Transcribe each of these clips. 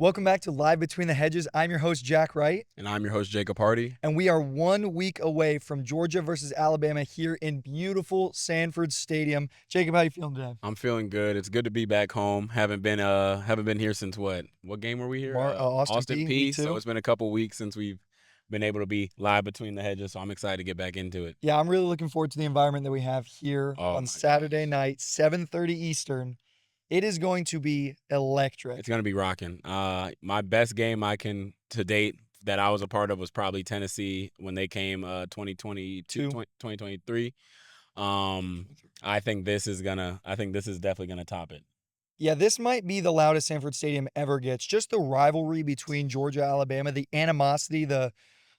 Welcome back to Live Between the Hedges. I'm your host, Jack Wright. And I'm your host, Jacob Hardie. And we are 1 week away from Georgia versus Alabama here in beautiful Sanford Stadium. Jacob, how you feeling today? I'm feeling good. It's good to be back home. Haven't been here since what? What game were we here? Austin Peay. Week 2. So it's been a couple weeks since we've been able to be live between the hedges. So I'm excited to get back into it. Yeah, I'm really looking forward to the environment that we have here on Saturday night, 7:30 Eastern. It is going to be electric. It's going to be rocking. My best game to date that I was a part of was probably Tennessee when they came 2023. I think this is definitely gonna top it. Yeah, this might be the loudest Sanford Stadium ever gets. Just the rivalry between Georgia, Alabama, the animosity,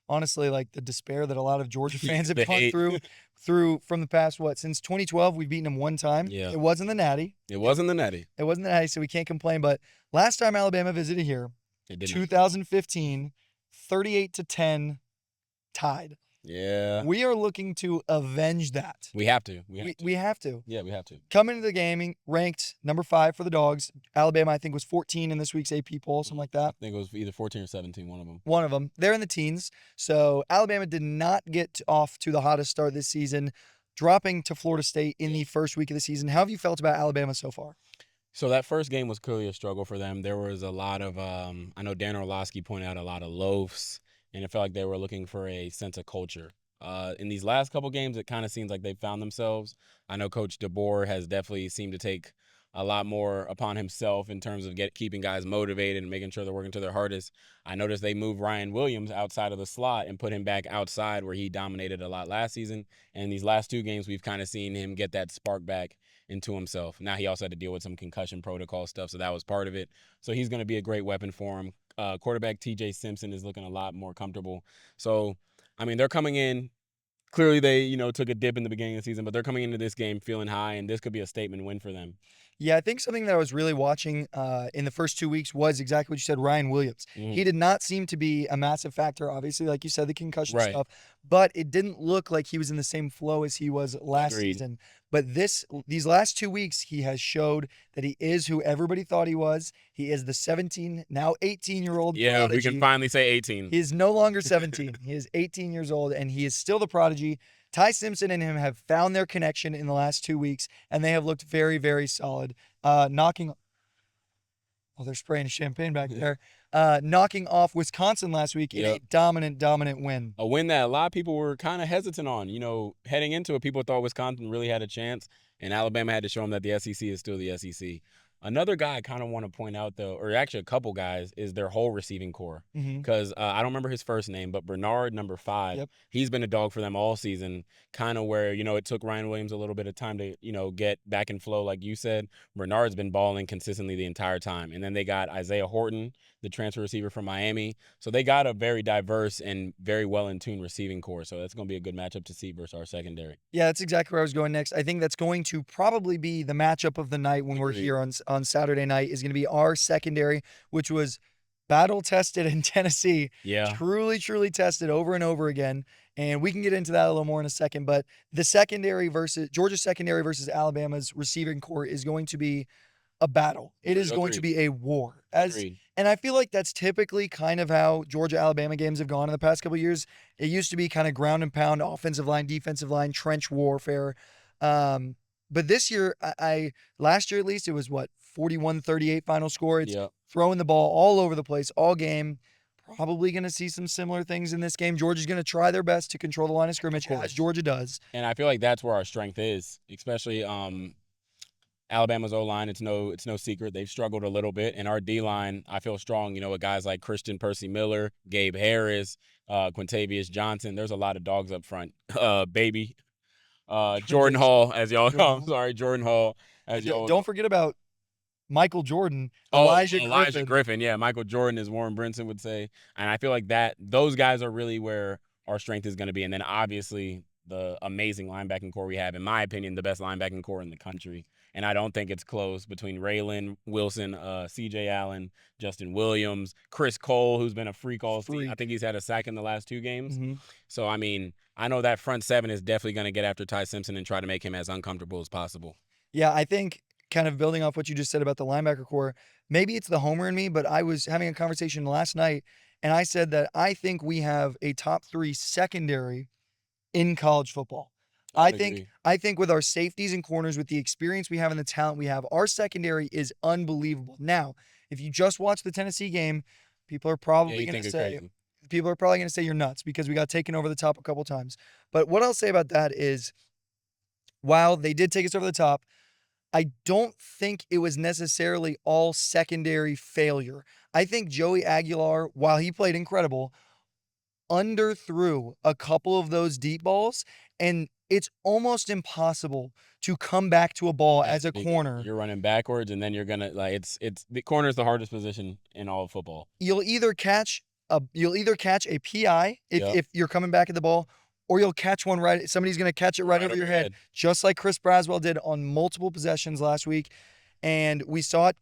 honestly, like the despair that a lot of Georgia fans have gone through from the past, since 2012, we've beaten them one time. Yeah. It wasn't the Natty. It wasn't the Natty, so we can't complain. But last time Alabama visited here, 2015, 38-10, tied. Yeah. We are looking to avenge that. We have to. We have to. Yeah, we have to. Coming into the game, ranked number 5 for the Dawgs. Alabama, I think, was 14 in this week's AP poll, something like that. I think it was either 14 or 17, one of them. One of them. They're in the teens. So Alabama did not get off to the hottest start this season, dropping to Florida State in the first week of the season. How have you felt about Alabama so far? So that first game was clearly a struggle for them. There was a lot of, I know Dan Orlovsky pointed out a lot of loafs, and it felt like they were looking for a sense of culture. In these last couple games, it kind of seems like they've found themselves. I know Coach DeBoer has definitely seemed to take a lot more upon himself in terms of keeping guys motivated and making sure they're working to their hardest. I noticed they moved Ryan Williams outside of the slot and put him back outside where he dominated a lot last season. And in these last 2 games, we've kind of seen him get that spark back into himself. Now he also had to deal with some concussion protocol stuff, so that was part of it. So he's going to be a great weapon for him. Quarterback TJ Simpson is looking a lot more comfortable. So, I mean, they're coming in. Clearly, they took a dip in the beginning of the season, but they're coming into this game feeling high, and this could be a statement win for them. Yeah, I think something that I was really watching in the first 2 weeks was exactly what you said, Ryan Williams. Mm-hmm. He did not seem to be a massive factor, obviously, like you said, the concussion Right. stuff, but it didn't look like he was in the same flow as he was last Agreed. season. But these last 2 weeks, he has showed that he is who everybody thought he was. He is the 17, now 18-year-old Yeah, prodigy. we can finally say 18. He is no longer 17. He is 18 years old, and he is still the prodigy. Ty Simpson and him have found their connection in the last 2 weeks, and they have looked very, very solid. They're spraying champagne back there. Knocking off Wisconsin last week in a dominant win. A win that a lot of people were kind of hesitant on. Heading into it, people thought Wisconsin really had a chance, and Alabama had to show them that the SEC is still the SEC. Another guy I kind of want to point out, though, or actually a couple guys, is their whole receiving core. Because I don't remember his first name, but Bernard, number 5, he's been a dog for them all season, kind of where, it took Ryan Williams a little bit of time to, get back in flow, like you said. Bernard's been balling consistently the entire time. And then they got Isaiah Horton, the transfer receiver from Miami. So they got a very diverse and very well-in-tune receiving core. So that's going to be a good matchup to see versus our secondary. Yeah, that's exactly where I was going next. I think that's going to probably be the matchup of the night when we're here on Saturday night is going to be our secondary, which was battle-tested in Tennessee. Yeah. Truly tested over and over again. And we can get into that a little more in a second. But the Georgia's secondary versus Alabama's receiving core is going to be a battle. It is going to be a war. And I feel like that's typically kind of how Georgia-Alabama games have gone in the past couple of years. It used to be kind of ground and pound, offensive line, defensive line, trench warfare. But this year, last year at least, it was 41-38 final score. It's throwing the ball all over the place all game. Probably going to see some similar things in this game. Georgia's going to try their best to control the line of scrimmage, as Georgia does. And I feel like that's where our strength is, especially Alabama's O-line. It's no secret. They've struggled a little bit. And our D-line, I feel strong, with guys like Christian Percy Miller, Gabe Harris, Quintavious Johnson. There's a lot of dogs up front. Jordan Hall, as y'all know. I'm sorry, Jordan Hall. Don't forget about Michael Jordan, Elijah Griffin. Yeah, Michael Jordan, as Warren Brinson would say. And I feel like those guys are really where our strength is going to be. And then obviously the amazing linebacking core we have, in my opinion, the best linebacking core in the country. And I don't think it's close between Raylan Wilson, C.J. Allen, Justin Williams, Chris Cole, who's been a freak all season. I think he's had a sack in the last 2 games. So, I mean, I know that front 7 is definitely going to get after Ty Simpson and try to make him as uncomfortable as possible. Yeah, I think kind of building off what you just said about the linebacker core, maybe it's the homer in me, but I was having a conversation last night, and I said that I think we have a top 3 secondary in college football. I I would think agree. I think with our safeties and corners, with the experience we have and the talent we have, our secondary is unbelievable. Now, if you just watch the Tennessee game, people are Yeah, probably you going think to it's say crazy. you're nuts because we got taken over the top a couple times. But what I'll say about that is, while they did take us over the top, I don't think it was necessarily all secondary failure. I think Joey Aguilar, while he played incredible, underthrew a couple of those deep balls, and it's almost impossible to come back to a ball Yeah, as a because corner. you're running backwards, and then you're gonna like it's the corner is the hardest position in all of football. You'll either catch a PI Yep. if you're coming back at the ball, or you'll catch one right. Somebody's going to catch it right over your head, just like Chris Braswell did on multiple possessions last week, and we saw it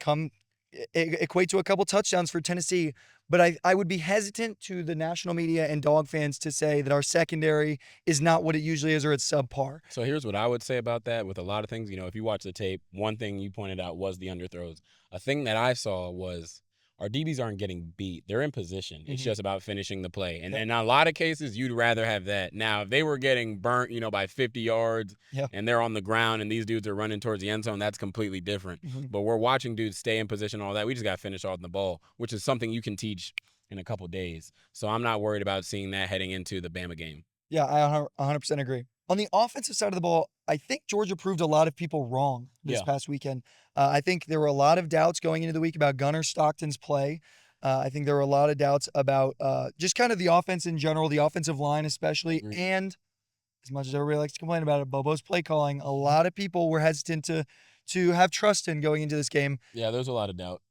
equate to a couple touchdowns for Tennessee. But I would be hesitant to the national media and dog fans to say that our secondary is not what it usually is or it's subpar. So here's what I would say about that. With a lot of things, if you watch the tape, one thing you pointed out was the underthrows. A thing that I saw was our DBs aren't getting beat; they're in position. It's just about finishing the play. And Yep. in a lot of cases, you'd rather have that. Now, if they were getting burnt, by 50 yards, Yep. and they're on the ground and these dudes are running towards the end zone, that's completely different. But we're watching dudes stay in position, all that. We just got to finish off the ball, which is something you can teach in a couple days. So I'm not worried about seeing that heading into the Bama game. Yeah, I 100% agree. On the offensive side of the ball, I think Georgia proved a lot of people wrong this Yeah. past weekend. I think there were a lot of doubts going into the week about Gunnar Stockton's play. I think there were a lot of doubts about just kind of the offense in general, the offensive line especially, Agreed. and as much as everybody likes to complain about it, Bobo's play calling. A lot of people were hesitant to have trust in going into this game. Yeah, there's a lot of doubt.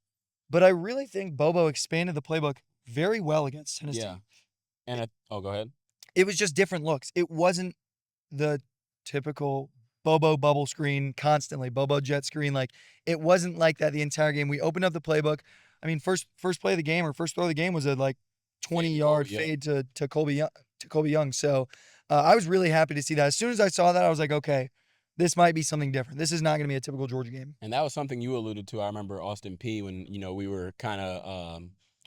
But I really think Bobo expanded the playbook very well against Tennessee. Yeah. And go ahead. It was just different looks. It wasn't the typical Bobo bubble screen constantly, Bobo jet screen. Like, it wasn't like that the entire game. We opened up the playbook. I mean, first play of the game or first throw of the game was a 20-yard fade to Colby Young. So I was really happy to see that. As soon as I saw that, I was like, okay, this might be something different. This is not going to be a typical Georgia game. And that was something you alluded to. I remember Austin P when, we were kind of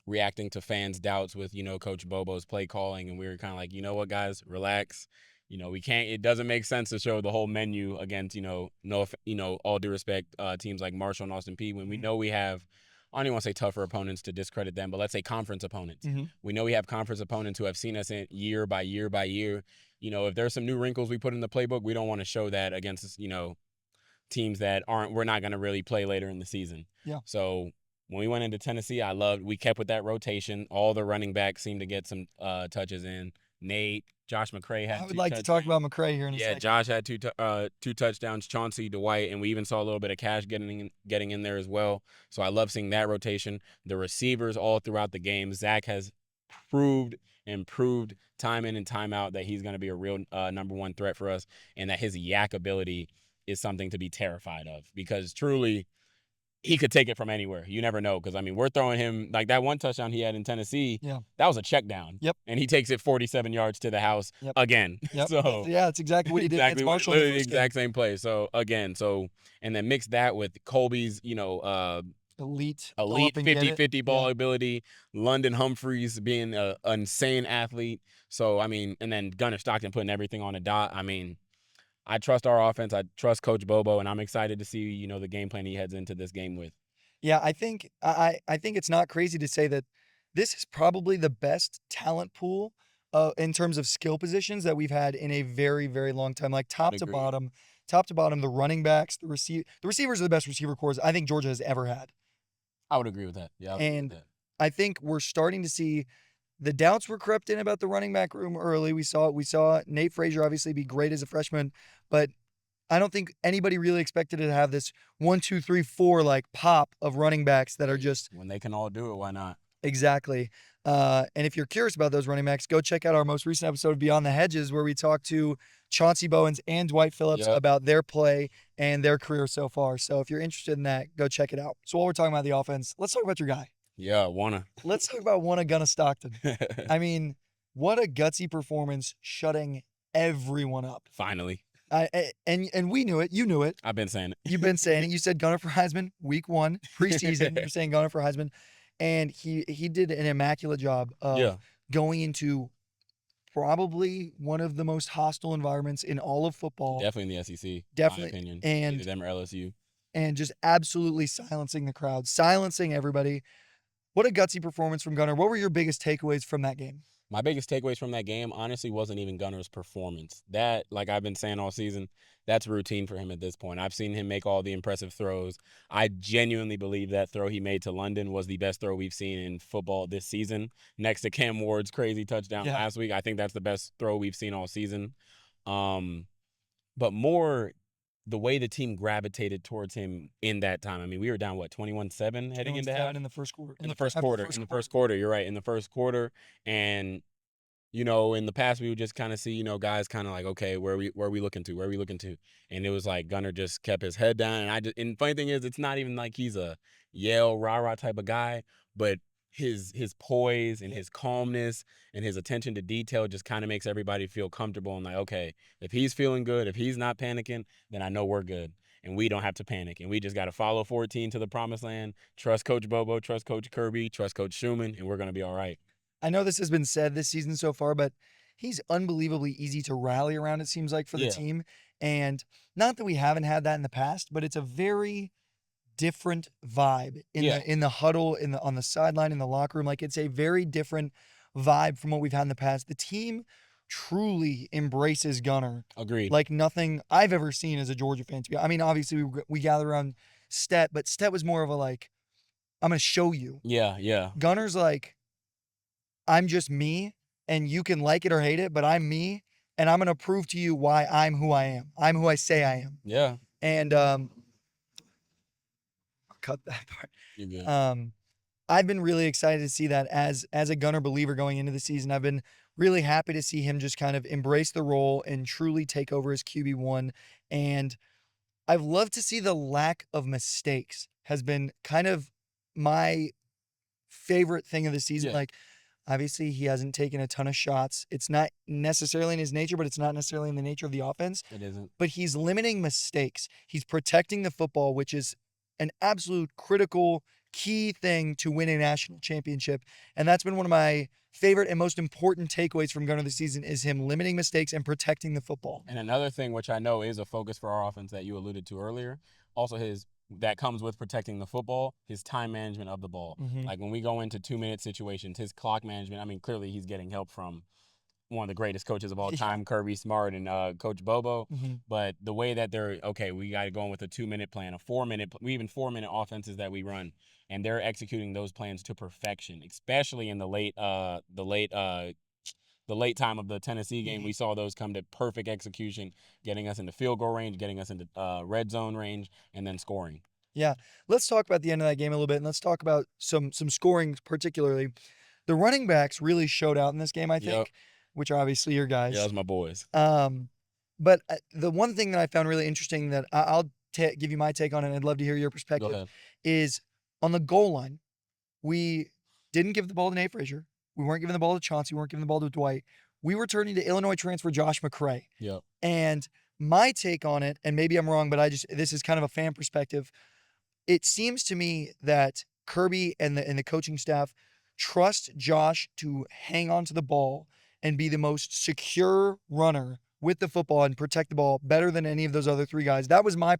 reacting to fans' doubts with, Coach Bobo's play calling. And we were kind of like, you know what, guys, relax. We can't, it doesn't make sense to show the whole menu against, all due respect, teams like Marshall and Austin P when we know we have, I don't even want to say tougher opponents to discredit them, but let's say conference opponents. We know we have conference opponents who have seen us in year by year by year. If there's some new wrinkles we put in the playbook, we don't want to show that against, teams that we're not going to really play later in the season. Yeah. So when we went into Tennessee, we kept with that rotation. All the running backs seemed to get some touches in. Nate, Josh McCray had I would like to talk about McCray here in a second. Yeah, Josh had two touchdowns, Chauncey, Dwight, and we even saw a little bit of Cash getting in there as well. So I love seeing that rotation. The receivers all throughout the game. Zach has proved time in and time out that he's going to be a real number one threat for us, and that his yak ability is something to be terrified of, because truly he could take it from anywhere. You never know, because, we're throwing him like that one touchdown he had in Tennessee. Yeah. That was a check down. Yep. And he takes it 47 yards to the house again. Yep. So yeah, that's exactly what he did against Marshall. Literally the exact same play. So again, and then mix that with Colby's, elite 50-50 ball ability, London Humphreys being an insane athlete. So, and then Gunnar Stockton putting everything on a dot. I trust our offense. I trust Coach Bobo, and I'm excited to see, the game plan he heads into this game with. Yeah, I think it's not crazy to say that this is probably the best talent pool in terms of skill positions that we've had in a very, very long time. Like top to bottom, the running backs, the receivers are the best receiver corps I think Georgia has ever had. I would agree with that. Yeah, I think we're starting to see the doubts were crept in about the running back room early. We saw Nate Frazier obviously be great as a freshman, but I don't think anybody really expected to have this 1, 2, 3, 4 pop of running backs that are just, when they can all do it, why not? Exactly. And if you're curious about those running backs, go check out our most recent episode of Beyond the Hedges, where we talked to Chauncey Bowens and Dwight Phillips about their play and their career so far. So if you're interested in that, go check it out. So while we're talking about the offense, let's talk about your guy. Yeah, Wanna. Let's talk about Gunnar Stockton. What a gutsy performance, shutting everyone up. Finally. And we knew it. You knew it. I've been saying it. You've been saying it. You said Gunner for Heisman week 1 preseason. You're saying Gunner for Heisman, and he did an immaculate job of Yeah. going into probably one of the most hostile environments in all of football. Definitely in the SEC, Definitely, my opinion. and either them or LSU. and just absolutely silencing the crowd, silencing everybody. What a gutsy performance from Gunner. What were your biggest takeaways from that game? My biggest takeaways from that game, honestly, wasn't even Gunner's performance. That, like I've been saying all season, that's routine for him at this point. I've seen him make all the impressive throws. I genuinely believe that throw he made to London was the best throw we've seen in football this season. Next to Cam Ward's crazy touchdown last week, I think that's the best throw we've seen all season. But more the way the team gravitated towards him in that time. I mean, we were down, 21-7 heading into half? In the first quarter. In the first quarter, you're right. In the first quarter, and in the past we would just kind of see, guys kind of like, okay, where are we looking to? Where are we looking to? And it was like Gunner just kept his head down, and funny thing is, it's not even like he's a yell rah-rah type of guy, but his poise and his calmness and his attention to detail just kind of makes everybody feel comfortable and like, okay, if he's feeling good, if he's not panicking, then I know we're good. And we don't have to panic. And we just got to follow 14 to the promised land, trust Coach Bobo, trust Coach Kirby, trust Coach Schumann, and we're going to be all right. I know this has been said this season so far, but he's unbelievably easy to rally around, it seems like, for the team. And not that we haven't had that in the past, but it's a very different vibe in the huddle, on the sideline, in the locker room. Like, it's a very different vibe from what we've had in the past. The team truly embraces Gunner. Agreed. Like nothing I've ever seen as a Georgia fan. I mean, obviously we gather around Stet, but Stet was more of a like, I'm going to show you. Yeah. Gunner's like, I'm just me, and you can like it or hate it, but I'm me, and I'm going to prove to you why I'm who I am. I'm who I say I am. Yeah. And I'll cut that part. You're good. I've been really excited to see that as a Gunner believer going into the season. I've been really happy to see him just kind of embrace the role and truly take over as QB1. And I've loved to see the lack of mistakes has been kind of my favorite thing of the season. Like, obviously, he hasn't taken a ton of shots. It's not necessarily in his nature, but it's not necessarily in the nature of the offense. It isn't. But he's limiting mistakes. He's protecting the football, which is an absolute critical key thing to win a national championship. And that's been one of my favorite and most important takeaways from Gunner this season is him limiting mistakes and protecting the football. And another thing, which I know is a focus for our offense that you alluded to earlier, also that comes with protecting the football, his time management of the ball. Mm-hmm. Like when we go into 2-minute situations, his clock management, I mean, clearly he's getting help from one of the greatest coaches of all time, Kirby Smart and Coach Bobo. Mm-hmm. But the way that we got to go in with a 2-minute plan, a 4-minute, even 4-minute offenses that we run, and they're executing those plans to perfection, especially in the late time of the Tennessee game. We saw those come to perfect execution, getting us into field goal range, getting us into red zone range, and then scoring. Yeah. Let's talk about the end of that game a little bit, and let's talk about some scoring particularly. The running backs really showed out in this game, I think, which are obviously your guys. Yeah, those are my boys. But the one thing that I found really interesting that I'll give you my take on it, and I'd love to hear your perspective, is on the goal line, we didn't give the ball to Nate Frazier. We weren't giving the ball to Chauncey. We weren't giving the ball to Dwight. We were turning to Illinois transfer Josh McCray. Yep. And my take on it, and maybe I'm wrong, but this is kind of a fan perspective. It seems to me that Kirby and the coaching staff trust Josh to hang on to the ball and be the most secure runner with the football and protect the ball better than any of those other three guys. That was my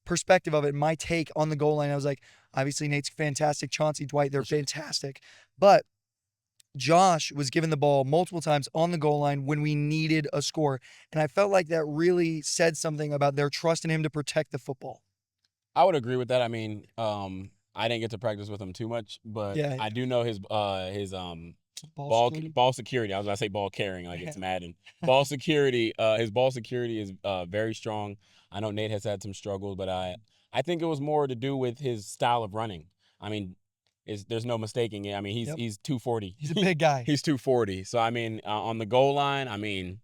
perspective of it, my take on the goal line. I was like, obviously Nate's fantastic, Chauncey, Dwight, they're fantastic. But Josh was given the ball multiple times on the goal line when we needed a score. And I felt like that really said something about their trust in him to protect the football. I would agree with that. I mean, I didn't get to practice with him too much, but I do know his ball security. I was about to say ball carrying, like it's Madden. Ball security. His ball security is very strong. I know Nate has had some struggles, but I think it was more to do with his style of running. I mean, there's no mistaking it. I mean, he's 240. He's a big guy. He's 240. So I mean, on the goal line, I mean,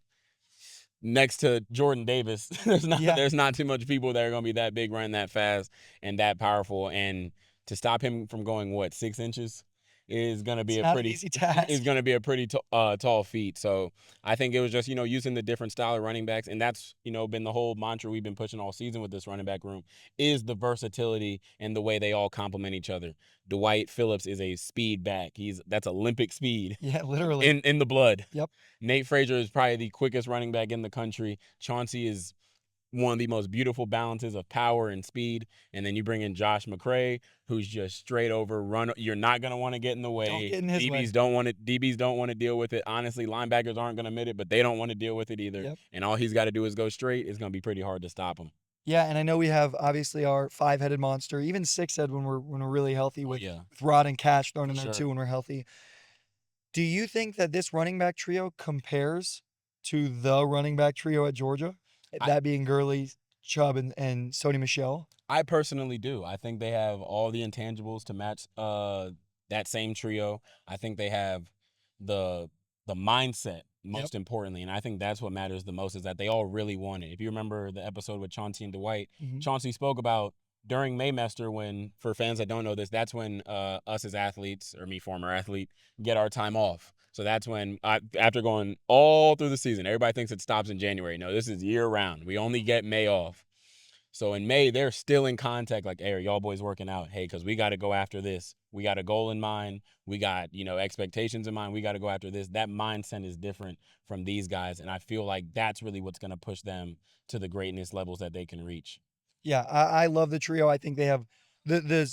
next to Jordan Davis, there's not too much people that are gonna be that big, running that fast, and that powerful. And to stop him from going 6 inches is going to be It's a not an pretty easy task. is going to be a pretty tall feat. So I think it was just, using the different style of running backs, and that's, been the whole mantra we've been pushing all season with this running back room, is the versatility and the way they all complement each other. Dwight Phillips is a speed back. That's Olympic speed. Yeah, literally. In the blood. Yep. Nate Frazier is probably the quickest running back in the country. Chauncey is one of the most beautiful balances of power and speed. And then you bring in Josh McCray, who's just straight over run. You're not gonna want to get in the way. Don't get in his way. DBs don't want to deal with it. Honestly, linebackers aren't gonna admit it, but they don't want to deal with it either. Yep. And all he's got to do is go straight. It's gonna be pretty hard to stop him. Yeah, and I know we have obviously our 5-headed monster, even 6-head when we're really healthy with Rod and Cash thrown in there too when we're healthy. Do you think that this running back trio compares to the running back trio at Georgia? That being Gurley, Chubb, and Sony Michel? I personally do. I think they have all the intangibles to match that same trio. I think they have the mindset, most importantly, and I think that's what matters the most, is that they all really want it. If you remember the episode with Chauncey and Dwight, Chauncey spoke about during Maymester, when, for fans that don't know this, that's when us as athletes, or me, former athlete, get our time off. So that's when, after going all through the season, everybody thinks it stops in January. No, this is year-round. We only get May off. So in May, they're still in contact, like, hey, are y'all boys working out? Hey, because we got to go after this. We got a goal in mind. We got, expectations in mind. We got to go after this. That mindset is different from these guys, and I feel like that's really what's going to push them to the greatness levels that they can reach. Yeah, I love the trio. I think they have the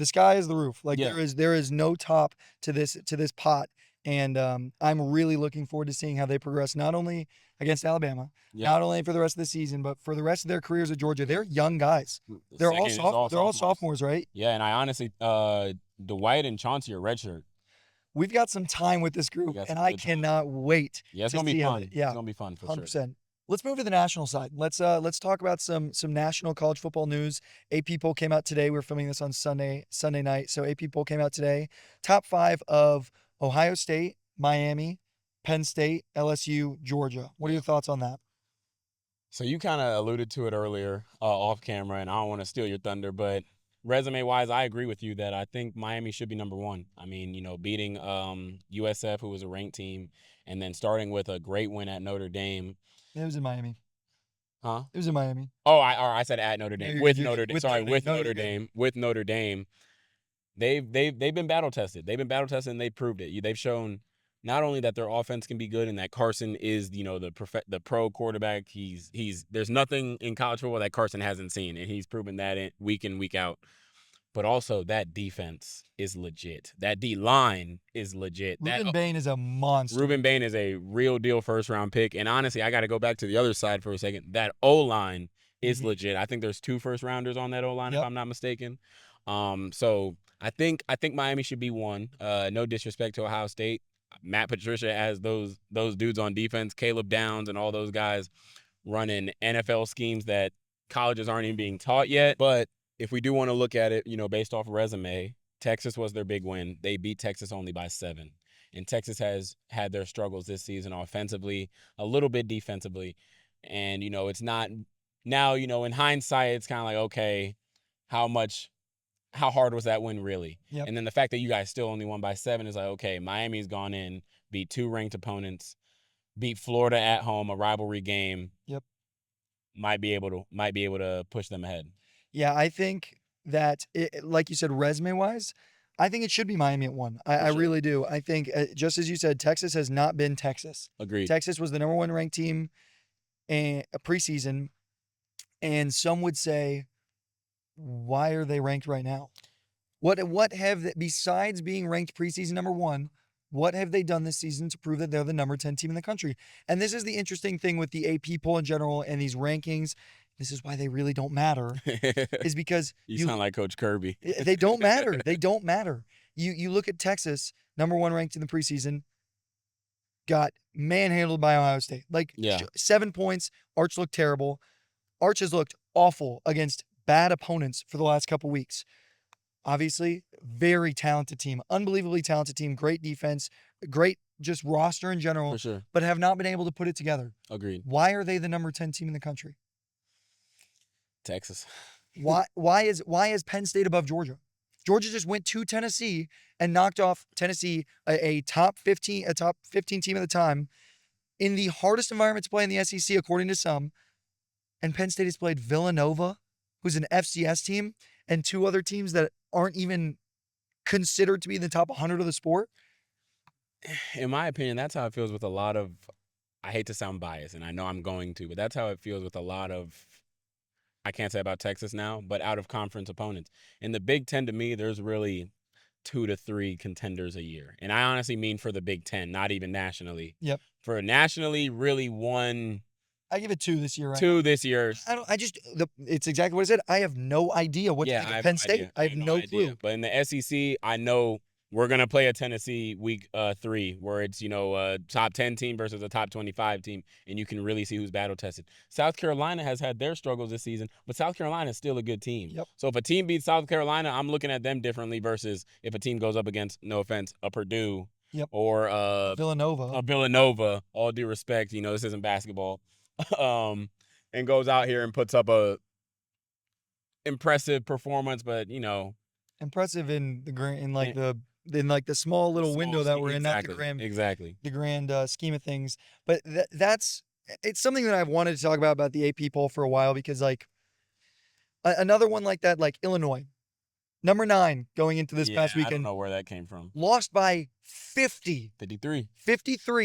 sky is the roof. Like there is no top to this pot, and I'm really looking forward to seeing how they progress, not only against Alabama, not only for the rest of the season, but for the rest of their careers at Georgia. They're young guys. They're all sophomores, right? Yeah, and I honestly, Dwight and Chauncey are redshirt. We've got some time with this group, and I cannot wait. Yeah, it's gonna be fun. Yeah, it's gonna be fun for 100%. Sure. Let's move to the national side. Let's talk about some national college football news. AP poll came out today. We're filming this on Sunday night. So AP poll came out today. Top 5 of Ohio State, Miami, Penn State, LSU, Georgia. What are your thoughts on that? So you kind of alluded to it earlier off camera, and I don't want to steal your thunder, but resume-wise, I agree with you that I think Miami should be number 1. I mean, beating USF, who was a ranked team, and then starting with a great win at Notre Dame. It was in Miami. Huh? It was in Miami. Oh, I said at Notre Dame. With Notre Dame. Sorry, with Notre Dame. With Notre Dame. They've been battle tested. They've been battle tested, and they've proved it. They've shown not only that their offense can be good, and that Carson is, the pro quarterback. There's nothing in college football that Carson hasn't seen, and he's proven that week in, week out. But also, that defense is legit. That D-line is legit. Ruben Bain is a monster. Ruben Bain is a real deal first-round pick. And honestly, I got to go back to the other side for a second. That O-line is legit. I think there's 2 first-rounders on that O-line, if I'm not mistaken. So I think Miami should be 1. No disrespect to Ohio State. Matt Patricia has those dudes on defense, Caleb Downs and all those guys running NFL schemes that colleges aren't even being taught yet. But if we do want to look at it, based off resume, Texas was their big win. They beat Texas only by 7. And Texas has had their struggles this season offensively, a little bit defensively. And, it's not now, in hindsight, it's kind of like, okay, how hard was that win really? Yep. And then the fact that you guys still only won by 7 is like, okay, Miami's gone in, beat 2 ranked opponents, beat Florida at home, a rivalry game. Yep. Might be able to push them ahead. Yeah, I think that, like you said, resume-wise, I think it should be Miami at 1. I really do. I think, just as you said, Texas has not been Texas. Agreed. Texas was the number 1 ranked team in a preseason, and some would say, why are they ranked right now? What have they, besides being ranked preseason number 1, what have they done this season to prove that they're the number 10 team in the country? And this is the interesting thing with the AP poll in general and these rankings. This is why they really don't matter, is because you sound like Coach Kirby. They don't matter. They don't matter. You look at Texas, number 1 ranked in the preseason, got manhandled by Ohio State. 7 points. Arch looked terrible. Arch has looked awful against bad opponents for the last couple weeks. Obviously, very talented team, unbelievably talented team, great defense, great just roster in general, for sure, but have not been able to put it together. Agreed. Why are they the number 10 team in the country? Texas. Why is Penn State above Georgia? Georgia just went to Tennessee and knocked off Tennessee, a top 15 team at the time, in the hardest environment to play in the SEC, according to some. And Penn State has played Villanova, who's an FCS team, and two other teams that aren't even considered to be in the top 100 of the sport. In my opinion, that's how it feels with a lot of, I hate to sound biased, and I know I'm going to, but that's how it feels with a lot of, I can't say about Texas now, but out of conference opponents. In the Big Ten, to me, there's really 2 to 3 contenders a year. And I honestly mean for the Big Ten, not even nationally. Yep. For nationally, really one. I give it 2 this year. Two this year. It's exactly what I said. I have no idea what to think of Penn State. I have no clue. But in the SEC, I know we're going to play a Tennessee week 3 where it's, a top 10 team versus a top 25 team, and you can really see who's battle tested. South Carolina has had their struggles this season, but South Carolina is still a good team. Yep. So if a team beats South Carolina, I'm looking at them differently versus if a team goes up against, no offense, a Purdue or Villanova. A Villanova, all due respect, this isn't basketball, and goes out here and puts up a impressive performance, but, impressive in the small little window that we're in, not the grand scheme of things. But it's something that I've wanted to talk about the AP poll for a while, because another one like that, like Illinois, number 9 going into this past weekend. I don't know where that came from. Lost by 53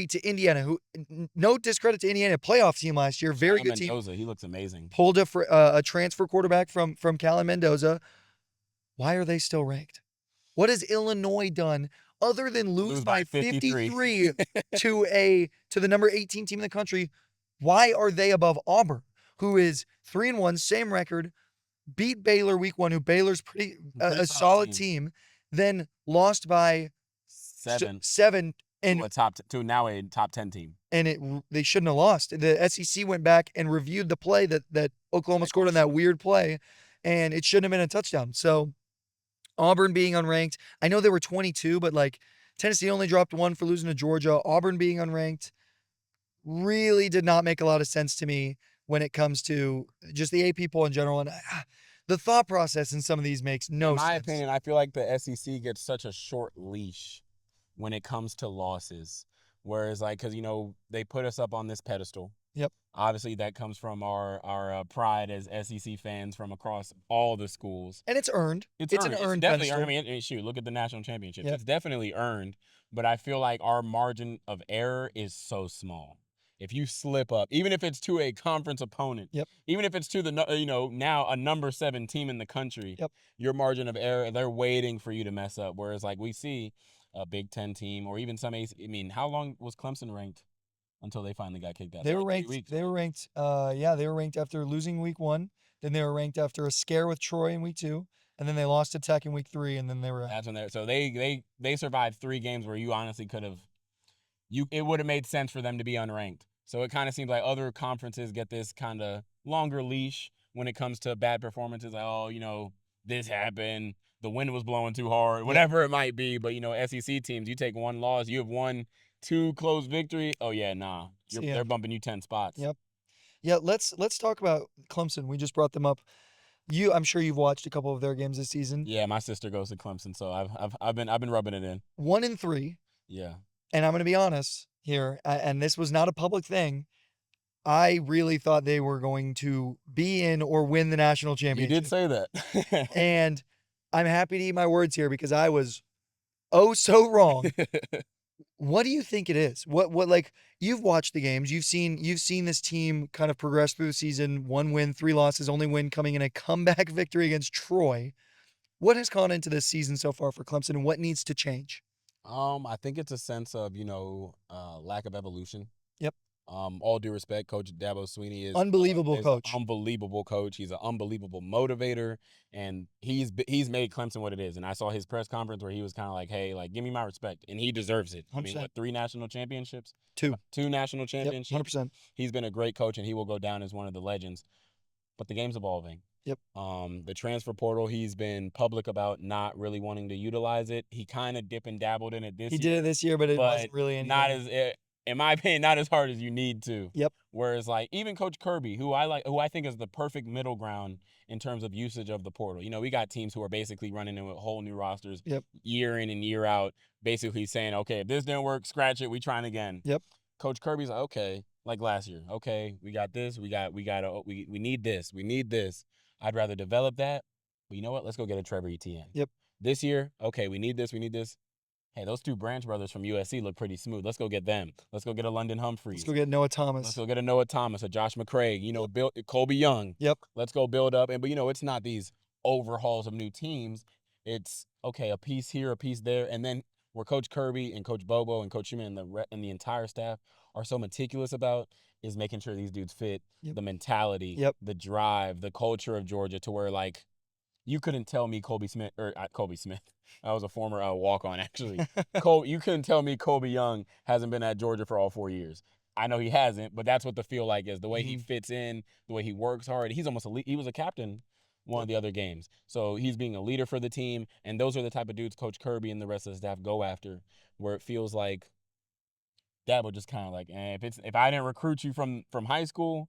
to Indiana, who, no discredit to Indiana, playoff team last year, very good team. Mendoza, he looks amazing. Pulled a transfer quarterback from Cal Mendoza. Why are they still ranked? What has Illinois done other than lose by 53 to the number 18 team in the country? Why are they above Auburn, who is 3-1, same record, beat Baylor week 1, who Baylor's pretty a solid team, then lost by 7 and now a top 10 team. And they shouldn't have lost. The SEC went back and reviewed the play that Oklahoma scored on that weird play, and it shouldn't have been a touchdown. So Auburn being unranked, I know they were 22, but Tennessee only dropped 1 for losing to Georgia. Auburn being unranked really did not make a lot of sense to me when it comes to just the AP poll in general. And the thought process in some of these makes no sense. In my opinion, I feel like the SEC gets such a short leash when it comes to losses. Whereas, because, they put us up on this pedestal. Yep. Obviously, that comes from our pride as SEC fans from across all the schools. And it's earned. It's an earned definitely pedestal. earned. Shoot, look at the national championships. Yep. It's definitely earned. But I feel like our margin of error is so if you slip up, even if it's to a conference opponent, even if it's to the now a number 7 team in the country, your margin of error, they're waiting for you to mess up. Whereas we see a Big Ten team or even some how long was Clemson ranked until they finally got kicked out? They were ranked. They were ranked after losing week 1. Then they were ranked after a scare with Troy in week 2, and then they lost to Tech in week 3, and then they were. That's when they survived 3 games where you honestly could have. It would have made sense for them to be unranked. So it kind of seems like other conferences get this kind of longer leash when it comes to bad performances. This happened, the wind was blowing too hard, whatever it might be. But SEC teams, you take 1 loss, you have won 2 close victory. Oh yeah, nah, they're bumping you 10 spots. Yep. Yeah, let's talk about Clemson. We just brought them up. I'm sure you've watched a couple of their games this season. Yeah, my sister goes to Clemson, so I've been rubbing it in. 1-3. Yeah. And I'm going to be honest here, and this was not a public thing. I really thought they were going to be in or win the national championship. You did say that. And I'm happy to eat my words here because I was so wrong. What do you think it is? What you've watched the games, you've seen this team kind of progress through the season, 1 win, 3 losses, only win coming in a comeback victory against Troy. What has gone into this season so far for Clemson, and what needs to change? I think it's a sense of, lack of evolution. Yep. All due respect, Coach Dabo Swinney is unbelievable coach. Unbelievable coach. He's an unbelievable motivator, and he's made Clemson what it is. And I saw his press conference where he was kind of like, "Hey, give me my respect," and he deserves it. 100%. 3 national championships? 2 national championships. 100%. He's been a great coach, and he will go down as one of the legends. But the game's evolving. Yep. The transfer portal, he's been public about not really wanting to utilize it. He kind of dipped and dabbled in it this year. He did it this year, but it wasn't really anything. Not as in my opinion, not as hard as you need to. Yep. Whereas like even Coach Kirby, who I think is the perfect middle ground in terms of usage of the portal. You know, we got teams who are basically running in with whole new rosters Yep. year in and year out, basically saying, okay, if this didn't work, scratch it, we trying again. Yep. Coach Kirby's like, okay, like last year, okay, we got this, we need this, we need this. I'd rather develop that. But you know what? Let's go get a Trevor Etienne. Yep. This year, okay, we need this, we need this. Hey, those two Branch brothers from USC look pretty smooth. Let's go get them. Let's go get a London Humphreys. Let's go get Noah Thomas. Let's go get a Noah Thomas, a Josh McCraig, you know, build Colby Young. Yep. Let's go build up. But, you know, it's not these overhauls of new teams. It's, okay, a piece here, a piece there. And then where Coach Kirby and Coach Bobo and Coach Schumann and the entire staff are so meticulous about is making sure these dudes fit the mentality, the drive, the culture of Georgia to where, like, you couldn't tell me Colby Smith. I was a former walk-on, actually. You couldn't tell me Colby Young hasn't been at Georgia for all 4 years. I know he hasn't, but that's what the feel like is. The way he fits in, the way he works hard. He's almost he was a captain one of the other games. So he's being a leader for the team, and those are the type of dudes Coach Kirby and the rest of the staff go after, where it feels like that would just kind of like, if I didn't recruit you from high school,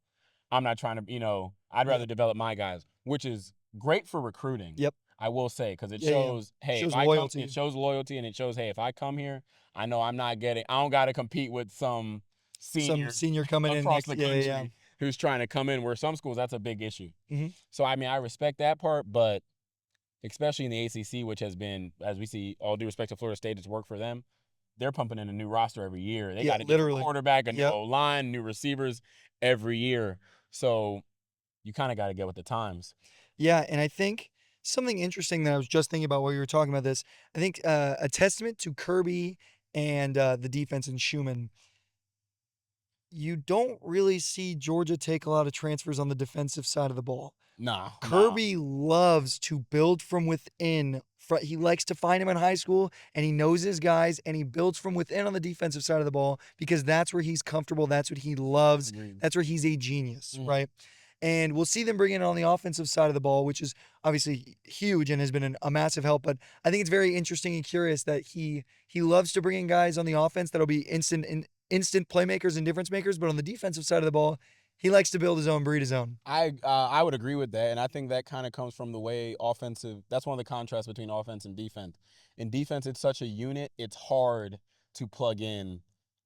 I'm not trying to, you know, I'd rather develop my guys, which is great for recruiting. Yep. I will say, because it shows, hey, shows if loyalty. it shows loyalty, and it shows, hey, if I come here, I know I don't got to compete with some senior coming in across next, the country who's trying to come in, where some schools, that's a big issue. Mm-hmm. So, I mean, I respect that part, but especially in the ACC, which has been, as we see, all due respect to Florida State, it's worked for them. They're pumping in a new roster every year. They got to get a quarterback, a new O-line, new receivers every year. So you kind of got to get with the times. Yeah, and I think something interesting that I was just thinking about while you were talking about this, I think a testament to Kirby and the defense in Schumann, you don't really see Georgia take a lot of transfers on the defensive side of the ball. Nah. Kirby loves to build from within. He likes to find him in high school, and he knows his guys, and he builds from within on the defensive side of the ball because that's where he's comfortable. That's what he loves. Agreed. That's where he's a genius, right? And we'll see them bring in on the offensive side of the ball, which is obviously huge and has been a massive help. But I think it's very interesting and curious that he loves to bring in guys on the offense that'll be instant playmakers and difference makers. But on the defensive side of the ball, he likes to build his own, breed his own. I would agree with that, and I think that kind of comes from the way that's one of the contrasts between offense and defense. In defense, it's such a unit, it's hard to plug in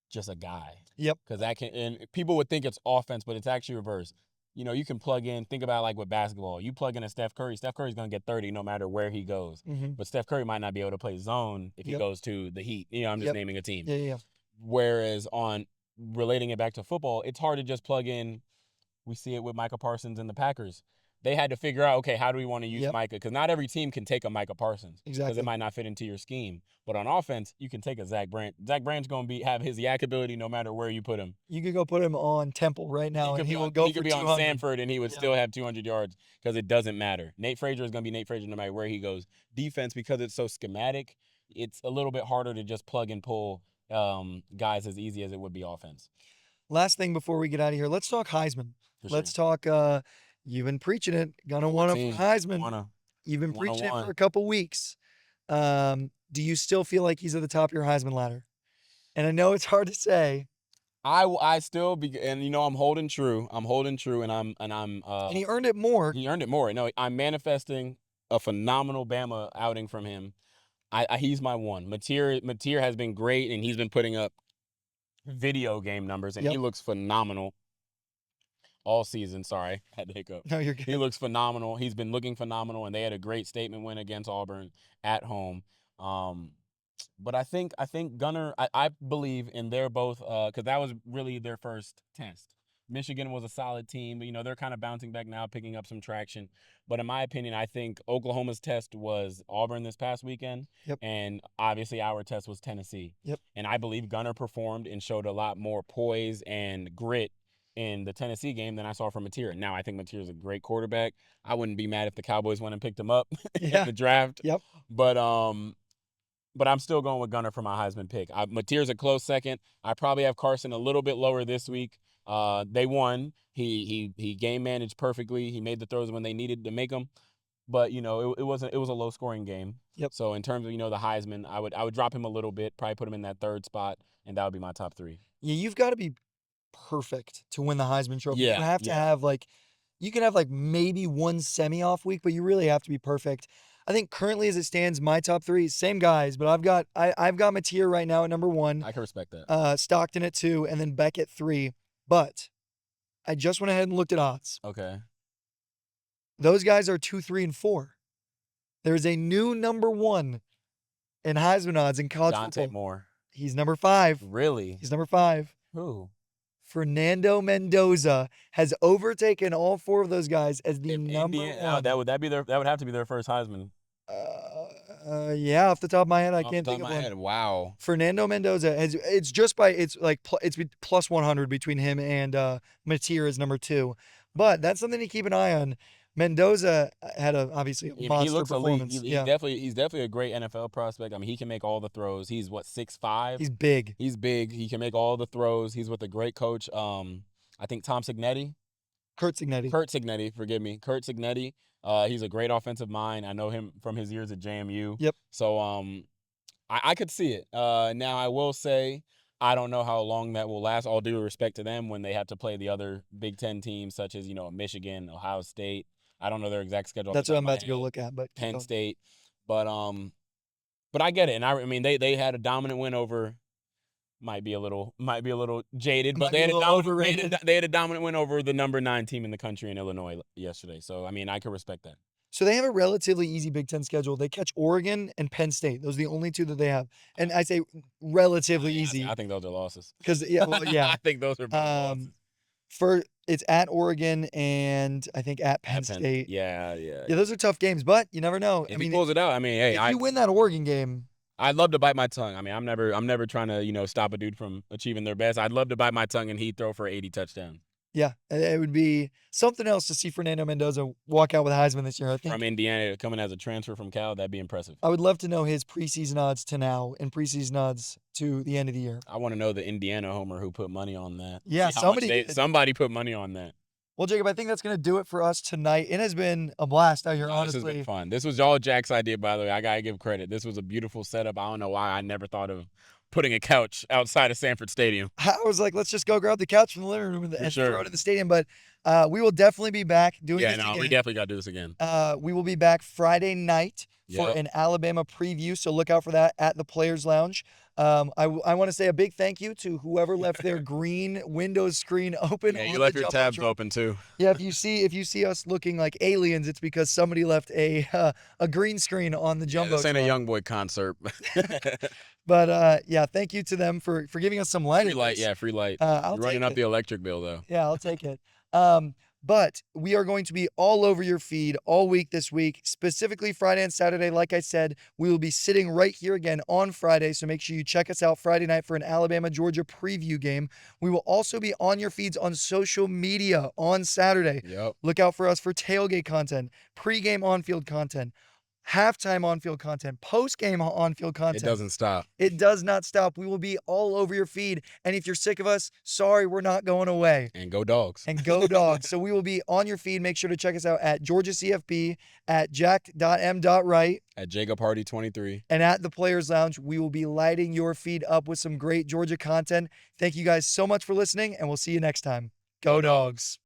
just a guy. Yep. Because and people would think it's offense, but it's actually reverse. You know, you can plug in, think about like with basketball. You plug in a Steph Curry. Steph Curry's going to get 30 no matter where he goes. Mm-hmm. But Steph Curry might not be able to play zone if he goes to the Heat. You know, I'm just naming a team. Yeah. Whereas on relating it back to football, it's hard to just plug in. We see it with Micah Parsons and the Packers. They had to figure out, okay, how do we want to use Micah? Because not every team can take a Micah Parsons. Exactly. Because it might not fit into your scheme. But on offense, you can take a Zach Branch. Zach Branch going to have his yak ability no matter where you put him. You could go put him on Temple right now, and he will go for 200. He could be on Sanford, and he would still have 200 yards because it doesn't matter. Nate Frazier is going to be Nate Frazier no matter where he goes. Defense, because it's so schematic, it's a little bit harder to just plug and pull guys as easy as it would be offense. Last thing before we get out of here, let's talk Heisman. Let's talk. You've been preaching it. Gonna want to Heisman. You've been preaching it for a couple weeks. Do you still feel like he's at the top of your Heisman ladder? And I know it's hard to say. I still and you know I'm holding true, and he earned it more. He earned it more. No, I'm manifesting a phenomenal Bama outing from him. He's my one. Mateer has been great, and he's been putting up video game numbers, and he looks phenomenal all season. Sorry, had to hiccup. No, you're good. He looks phenomenal. He's been looking phenomenal, and they had a great statement win against Auburn at home. But I think Gunner, I believe in they're both, because that was really their first test. Michigan was a solid team, but, you know, they're kind of bouncing back now, picking up some traction. But in my opinion, I think Oklahoma's test was Auburn this past weekend. And obviously our test was Tennessee. And I believe Gunner performed and showed a lot more poise and grit in the Tennessee game than I saw from Mateer. Now, I think Mateer is a great quarterback. I wouldn't be mad if the Cowboys went and picked him up in the draft. But I'm still going with Gunner for my Heisman pick. Mateer's a close second. I probably have Carson a little bit lower this week. They won. He game managed perfectly. He made the throws when they needed to make them. but it wasn't. It was a low scoring game. Yep. So in terms of the Heisman, I would drop him a little bit, probably put him in that third spot, and that would be my top 3. Yeah, you've got to be perfect to win the Heisman Trophy. You have to Yeah. have you can have maybe one semi-off week, but you really have to be perfect. I think currently as it stands, my top 3, same guys, but I've got Mateer right now at number 1. I can respect that. Stockton at 2, and then Beck at 3. But I just went ahead and looked at odds. Okay. Those guys are 2, 3, and 4. There's a new number 1 in Heisman odds in college Dante football. Moore. He's number 5. Really? He's number 5. Who? Fernando Mendoza has overtaken all 4 of those guys as the number 1. That would have to be their first Heisman. Yeah, off the top of my head, I can't Off think the top of of my one. head. Wow. Fernando Mendoza it's plus 100 between him and Mateer is number 2. But that's something to keep an eye on. Mendoza had obviously a monster he looks performance. elite. He's definitely a great NFL prospect. I mean, he can make all the throws. He's 6'5". He's big. He's big. He can make all the throws. He's with a great coach. I think Kurt Cignetti, forgive me. Kurt Cignetti. He's a great offensive mind. I know him from his years at JMU. Yep. So I could see it. Now I will say I don't know how long that will last. All due respect to them when they have to play the other Big Ten teams such as Michigan, Ohio State. I don't know their exact schedule. That's what I'm about to go look at, but Penn State. But I get it, and I mean they had a dominant win over. Might be a little jaded, but they had a dominant win over the number 9 team in the country in Illinois yesterday. So I mean I can respect that. So they have a relatively easy Big Ten schedule. They catch Oregon and Penn State. Those are the only 2 that they have, and I say relatively easy. I think those are losses. Because yeah. I think those are losses. It's at Oregon and I think at Penn State. Yeah. Yeah, those are tough games, but you never know. If he pulls it out, I mean, hey, if you win that Oregon game, I'd love to bite my tongue. I mean, I'm never trying to stop a dude from achieving their best. I'd love to bite my tongue and he'd throw for 80 touchdowns. Yeah, it would be something else to see Fernando Mendoza walk out with Heisman this year. I think from Indiana coming as a transfer from Cal, that'd be impressive. I would love to know his preseason odds to now and preseason odds to the end of the year. I want to know the Indiana homer who put money on that. Yeah, somebody put money on that. Well, Jacob, I think that's going to do it for us tonight. It has been a blast out here, honestly. This has been fun. This was all Jack's idea, by the way. I got to give credit. This was a beautiful setup. I don't know why I never thought of putting a couch outside of Sanford Stadium. I was like, let's just go grab the couch from the living room and throw it in the stadium. But we will definitely be back doing this again. We definitely got to do this again. We will be back Friday night for an Alabama preview, so look out for that at the Players Lounge. I want to say a big thank you to whoever left their green Windows screen open. Yeah, you left your tabs open too. Yeah, if you see us looking like aliens, it's because somebody left a green screen on the jumbo. This ain't a young boy concert. But thank you to them for giving us some light. Free light, free light. You're running up the electric bill though. Yeah, I'll take it. But we are going to be all over your feed all week this week, specifically Friday and Saturday. Like I said, we will be sitting right here again on Friday, so make sure you check us out Friday night for an Alabama-Georgia preview game. We will also be on your feeds on social media on Saturday. Yep. Look out for us for tailgate content, pregame on-field content, halftime on-field content, post-game on-field content. It doesn't stop. It does not stop. We will be all over your feed. And if you're sick of us, sorry, we're not going away. And go Dogs. And go Dogs. So we will be on your feed. Make sure to check us out at Georgia CFB, at jack.m.wright, at Jacob Hardie 23, and at the Players Lounge. We will be lighting your feed up with some great Georgia content. Thank you guys so much for listening, and we'll see you next time. Go Dogs.